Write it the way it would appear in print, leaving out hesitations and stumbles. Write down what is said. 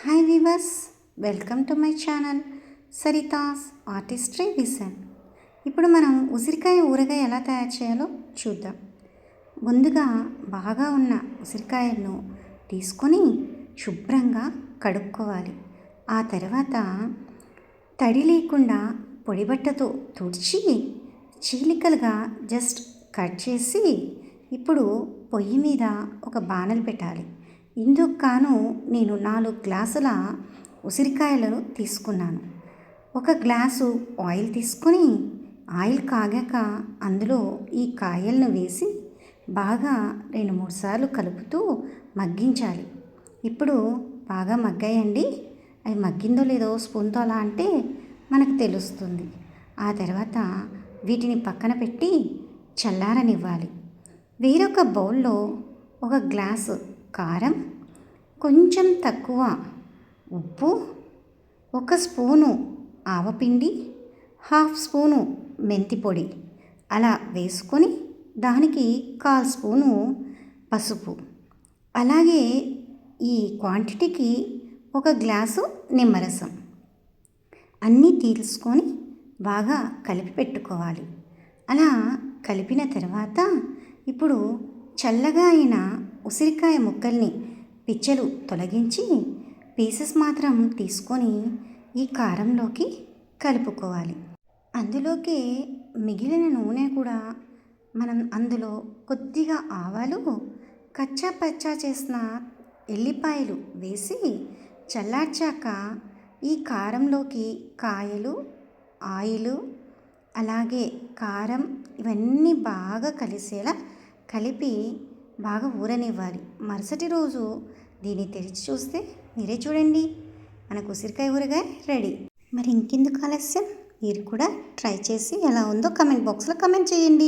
Hi viewers, welcome to my channel Sarita's artistry vision. ఇప్పుడు మనం ఉసిరికాయ ఊరగాయ ఎలా తయారు చేయాలో చూద్దాం. ముందుగా బాగా ఉన్న ఉసిరికాయలను తీసుకొని శుభ్రంగా కడుక్కోవాలి. ఆ తర్వాత తడి లేకుండా పొడిబట్టతో తుడిచి చీలికలుగా జస్ట్ కట్ చేసి ఇప్పుడు పొయ్యి మీద ఒక బాణలు పెట్టాలి. ఇందుకు గాను నేను 4 గ్లాసుల ఉసిరికాయలను తీసుకున్నాను. ఒక గ్లాసు ఆయిల్ తీసుకొని ఆయిల్ కాగాక అందులో ఈ కాయలను వేసి బాగా 2-3 సార్లు కలుపుతూ మగ్గించాలి. ఇప్పుడు బాగా మగ్గాయండి, అవి మగ్గిందో లేదో స్పూన్తో అలా అంటే మనకు తెలుస్తుంది. ఆ తర్వాత వీటిని పక్కన పెట్టి చల్లారనివ్వాలి. వేరొక బౌల్లో ఒక గ్లాసు కారం, కొంచెం తక్కువ ఉప్పు, 1 స్పూను ఆవపిండి, 1/2 స్పూను మెంతి పొడి అలా వేసుకొని దానికి 1/4 స్పూను పసుపు, అలాగే ఈ క్వాంటిటీకి 1 గ్లాసు నిమ్మరసం అన్నీ తీసుకొని బాగా కలిపి పెట్టుకోవాలి. అలా కలిపిన తర్వాత ఇప్పుడు చల్లగా అయిన ఉసిరికాయ ముక్కల్ని పిచ్చలు తొలగించి పీసెస్ మాత్రం తీసుకొని ఈ కారంలోకి కలుపుకోవాలి. అందులోకి మిగిలిన నూనె కూడా మనం అందులో కొద్దిగా ఆవాలు, కచ్చా పచ్చా చేసిన ఎల్లిపాయలు వేసి చల్లార్చాక ఈ కారంలోకి కాయలు, ఆయిలు, అలాగే కారం ఇవన్నీ బాగా కలిసేలా కలిపి బాగా ఊరనివ్వాలి. మరుసటి రోజు దీన్ని తెరిచి చూస్తే మీరే చూడండి, మనకు ఉసిరికాయ ఊరగాయ రెడీ. మరి ఇంకెందుకు ఆలస్యం, మీరు కూడా ట్రై చేసి ఎలా ఉందో కమెంట్ బాక్స్లో కమెంట్ చేయండి.